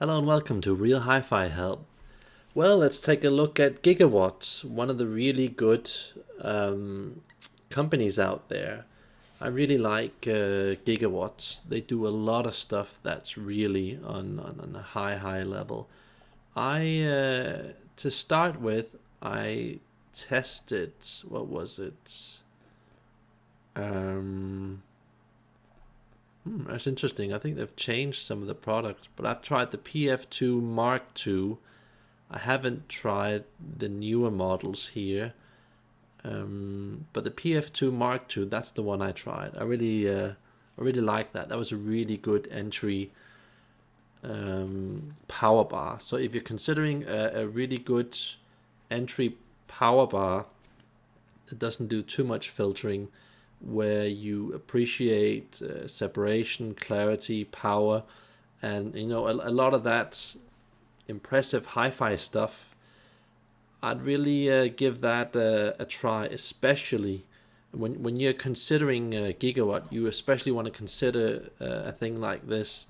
Hello and welcome to Real Hi-Fi Help. Well, let's take a look at Gigawatt, one of the really good companies out there. I really like Gigawatt. They do a lot of stuff that's really on a high level. To start with, I tested, what was it? That's interesting. I think they've changed some of the products, but I've tried the PF2 Mark II. I haven't tried the newer models here, but the PF2 Mark II, that's the one I tried. I really like that. That was a really good entry power bar. So if you're considering a really good entry power bar that doesn't do too much filtering, where you appreciate separation, clarity, power, and a lot of that impressive hi-fi stuff, I'd really give that a try, especially when you're considering Gigawatt. You especially want to consider a thing like this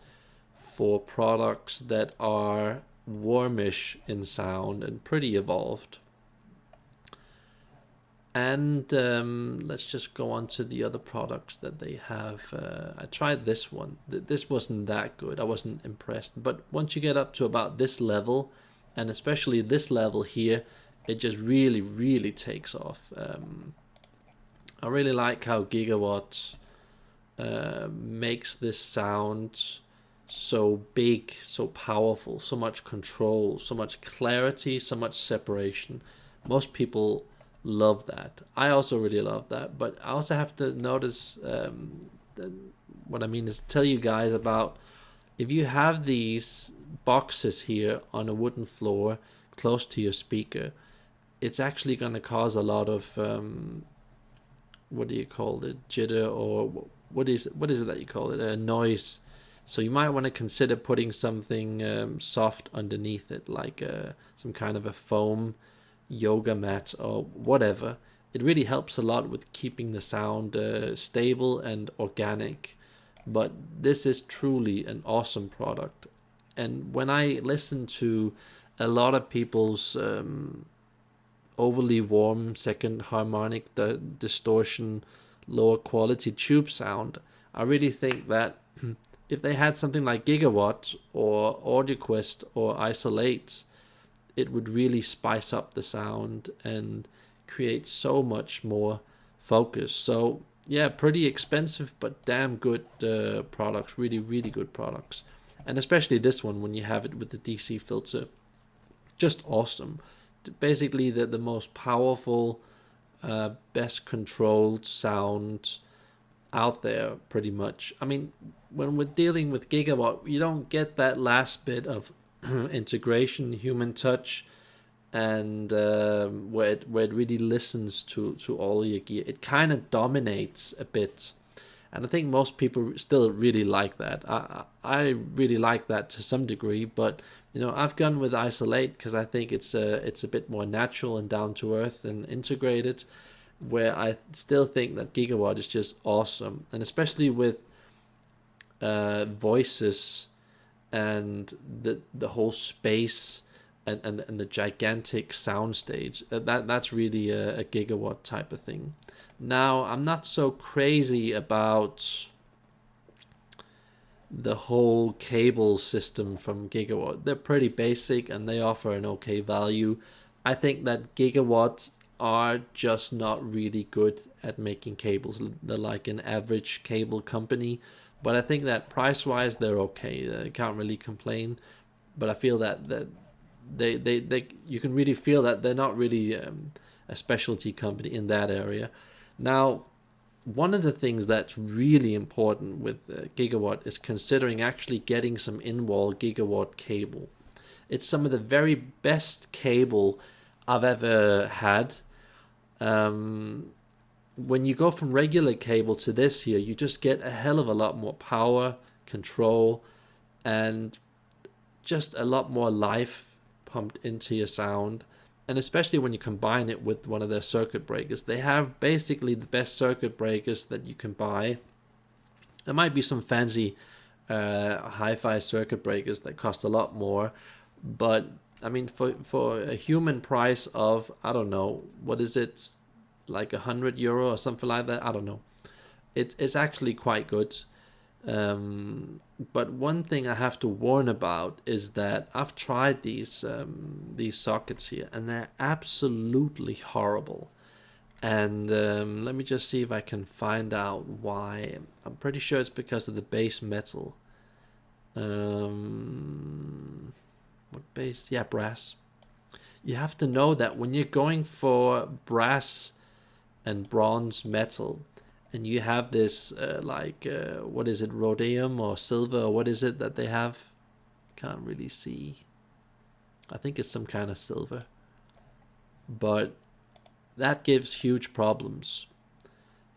for products that are warmish in sound and pretty evolved. And let's just go on to the other products that they have. I tried this one. This wasn't that good. I wasn't impressed. But once you get up to about this level, and especially this level here, it just really takes off. I really like how Gigawatt makes this sound so big, so powerful, so much control, so much clarity, so much separation. Most people love that. I also really love that, but I also have to notice what I mean is tell you guys about, if you have these boxes here on a wooden floor close to your speaker, it's actually going to cause a lot of what do you call it, jitter, or what is it that you call it, a noise. So you might want to consider putting something soft underneath it, like some kind of a foam yoga mat or whatever. It really helps a lot with keeping the sound stable and organic. But this is truly an awesome product. And when I listen to a lot of people's overly warm second harmonic distortion, lower quality tube sound, I really think that if they had something like Gigawatt or Audioquest or Isolate, it would really spice up the sound and create so much more focus. So yeah, pretty expensive but damn good products, really good products. And especially this one, when you have it with the DC filter, just awesome. Basically the most powerful, best controlled sound out there, pretty much. I mean, when we're dealing with Gigawatt, you don't get that last bit of integration, human touch, and where it really listens to all your gear. It kind of dominates a bit, and I think most people still really like that. I really like that to some degree, but I've gone with Isolate because I think it's a bit more natural and down to earth and integrated, where I still think that Gigawatt is just awesome, and especially with voices and the whole space and the gigantic soundstage. That's really a Gigawatt type of thing. Now, I'm not so crazy about the whole cable system from Gigawatt. They're pretty basic and they offer an okay value. I think that Gigawatt are just not really good at making cables. They're like an average cable company, but I think that price-wise they're okay. They can't really complain. But I feel that they you can really feel that they're not really a specialty company in that area. Now, one of the things that's really important with Gigawatt is considering actually getting some in-wall Gigawatt cable. It's some of the very best cable I've ever had. When you go from regular cable to this here, you just get a hell of a lot more power, control, and just a lot more life pumped into your sound. And especially when you combine it with one of their circuit breakers. They have basically the best circuit breakers that you can buy. There might be some fancy hi-fi circuit breakers that cost a lot more. But I mean, for a human price of, I don't know, what is it, like €100 or something like that? I don't know. It's actually quite good. But one thing I have to warn about is that I've tried these sockets here, and they're absolutely horrible. And let me just see if I can find out why. I'm pretty sure it's because of the base metal. What base? Yeah, brass. You have to know that when you're going for brass and bronze metal, and you have this what is it, rhodium or silver, or what is it that they have? Can't really see. I think it's some kind of silver. But that gives huge problems.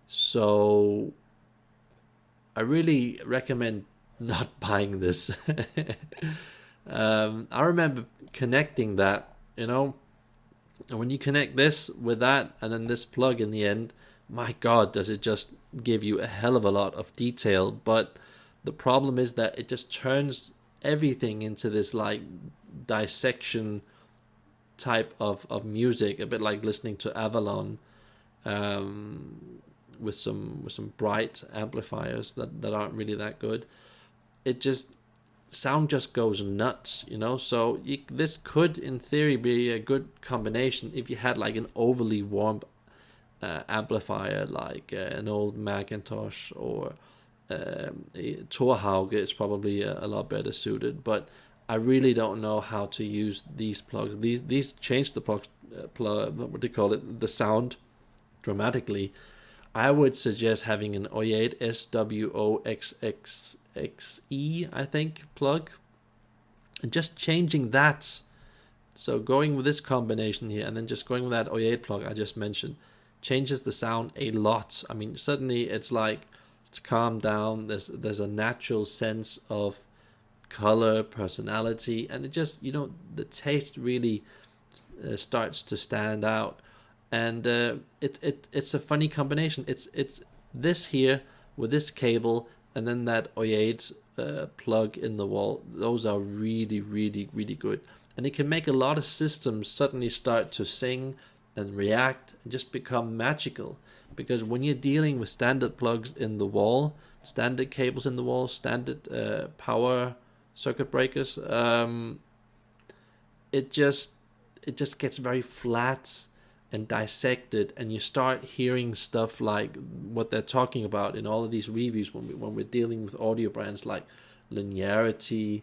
So I really recommend not buying this. I remember connecting that, and when you connect this with that and then this plug in the end, my God, does it just give you a hell of a lot of detail. But the problem is that it just turns everything into this like dissection type of music, a bit like listening to Avalon, with some bright amplifiers that aren't really that good. It just sound just goes nuts, So this could, in theory, be a good combination if you had like an overly warm amplifier, like an old Macintosh, or Torhauge is probably a lot better suited. But I really don't know how to use these plugs. These change the plug, what do you call it, the sound dramatically. I would suggest having an O8 SWOXXXE, I think, plug, and just changing that. So going with this combination here, and then just going with that O8 plug I just mentioned, changes the sound a lot. I mean, suddenly it's like it's calmed down. There's a natural sense of color, personality, and it just, the taste really starts to stand out. And it's a funny combination. It's this here with this cable, and then that O8 plug in the wall. Those are really, really, really good, and it can make a lot of systems suddenly start to sing and react and just become magical. Because when you're dealing with standard plugs in the wall, standard cables in the wall, standard power circuit breakers, it just gets very flat and dissected, and you start hearing stuff like what they're talking about in all of these reviews when we're dealing with audio brands, like linearity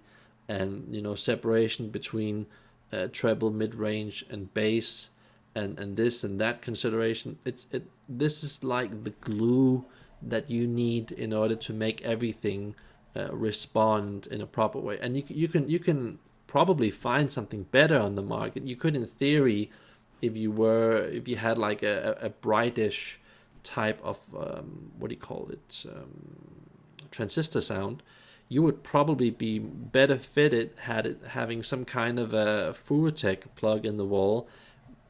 and separation between treble, mid-range, and bass, and this and that consideration. This is like the glue that you need in order to make everything respond in a proper way. And you can probably find something better on the market. You could, in theory, if you had like a brightish type of what do you call it, transistor sound, you would probably be better fitted having some kind of a Furutech plug in the wall.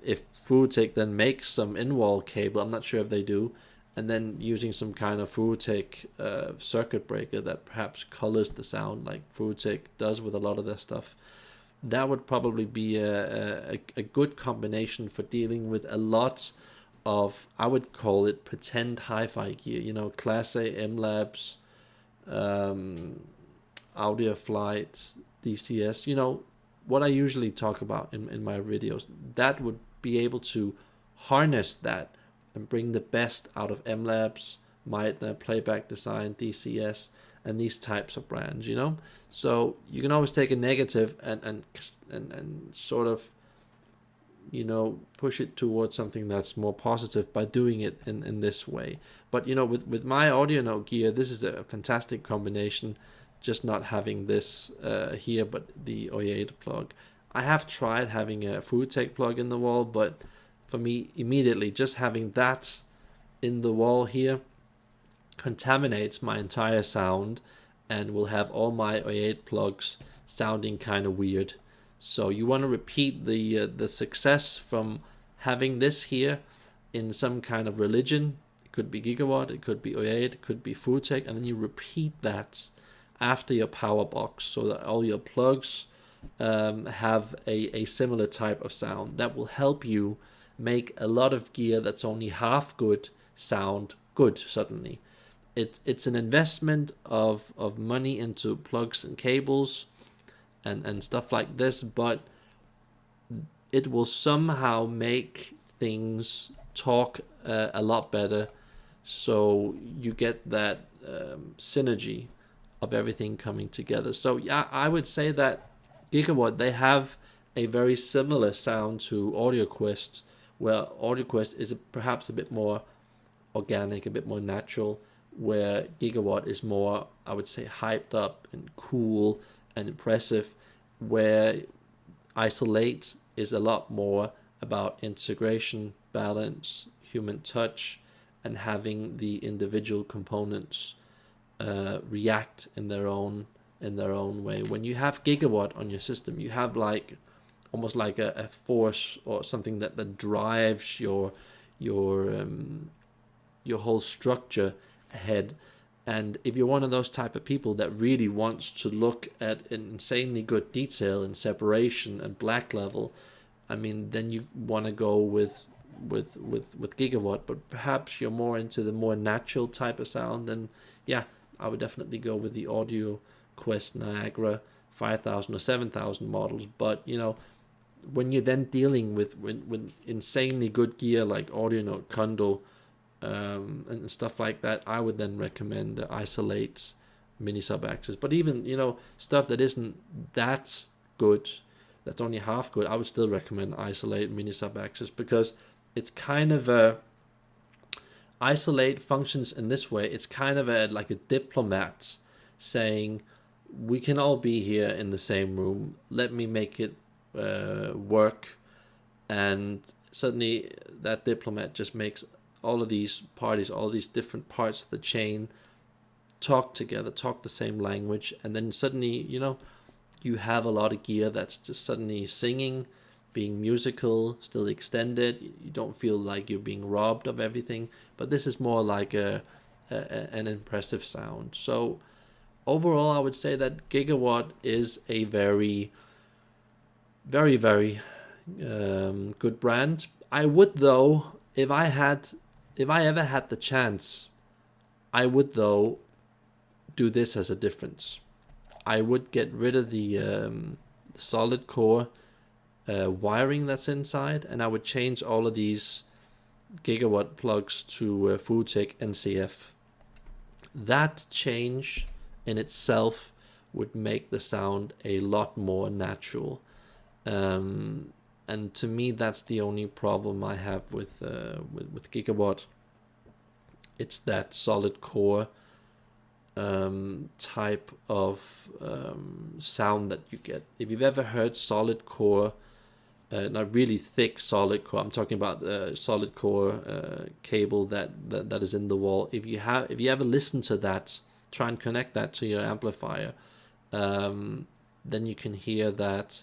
If Furutech then makes some in-wall cable, I'm not sure if they do, and then using some kind of Furutech circuit breaker that perhaps colors the sound like Furutech does with a lot of their stuff. That would probably be a good combination for dealing with a lot of, I would call it, pretend hi-fi gear. Class A M-Labs, Audioflight, DCS. What I usually talk about in my videos. That would be able to harness that and bring the best out of M-Labs, Meitner, Playback Design, DCS, and these types of brands, So you can always take a negative and sort of, push it towards something that's more positive by doing it in this way. But, with my Audionote gear, this is a fantastic combination, just not having this here, but the O8 plug. I have tried having a Furutech plug in the wall, but for me, immediately, just having that in the wall here contaminates my entire sound and will have all my O8 plugs sounding kind of weird. So you want to repeat the success from having this here in some kind of religion. It could be Gigawatt, it could be O8, it could be Furutech, and then you repeat that after your power box, so that all your plugs have a similar type of sound. That will help you make a lot of gear that's only half good sound good suddenly. It's an investment of money into plugs and cables and stuff like this, but it will somehow make things talk a lot better, so you get that synergy of everything coming together. So yeah, I would say that Gigawatt, they have a very similar sound to Audioquest, where Audioquest is perhaps a bit more organic, a bit more natural, where Gigawatt is more, I would say, hyped up and cool and impressive, where Isolate is a lot more about integration, balance, human touch, and having the individual components react in their own way. When you have Gigawatt on your system, you have like almost like a force or something that drives your whole structure ahead. And if you're one of those type of people that really wants to look at insanely good detail and separation and black level, I mean, then you want to go with Gigawatt. But perhaps you're more into the more natural type of sound, then yeah, I would definitely go with the Audioquest Niagara 5000 or 7000 models. But you know, when you're then dealing with insanely good gear like Audionote, Kondo, and stuff like that, I would then recommend the Isolate mini sub axis. But even, you know, stuff that isn't that good, that's only half good, I would still recommend Isolate mini sub axis, because it's kind of a Isolate functions in this way. It's kind of like a diplomat saying, we can all be here in the same room, let me make it work. And suddenly that diplomat just makes all of these parties, all these different parts of the chain talk together, talk the same language, and then suddenly, you know, you have a lot of gear that's just suddenly singing, being musical, still extended. You don't feel like you're being robbed of everything, but this is more like an impressive sound. So overall, I would say that Gigawatt is a very, very, very good brand. I would, though, if I ever had the chance, I would, though, do this as a difference. I would get rid of the solid core wiring that's inside, and I would change all of these Gigawatt plugs to FoodTech NCF. That change in itself would make the sound a lot more natural. And to me, that's the only problem I have with Gigawatt. It's that solid core type of sound that you get. If you've ever heard solid core, not really thick solid core, I'm talking about the solid core cable that is in the wall. If you ever listen to that, try and connect that to your amplifier, then you can hear that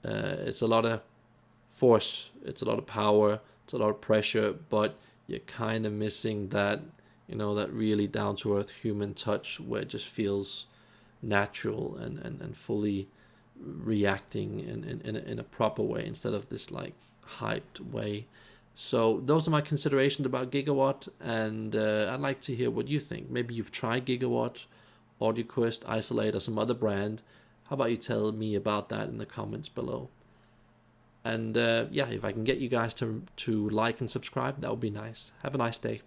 it's a lot of force, it's a lot of power, it's a lot of pressure, but you're kind of missing that, you know, that really down to earth human touch where it just feels natural and fully reacting in a proper way instead of this like hyped way. So those are my considerations about Gigawatt, and I'd like to hear what you think. Maybe you've tried Gigawatt, Audioquest, Isolate, or some other brand. How about you tell me about that in the comments below? And yeah, if I can get you guys to like and subscribe, that would be nice. Have a nice day.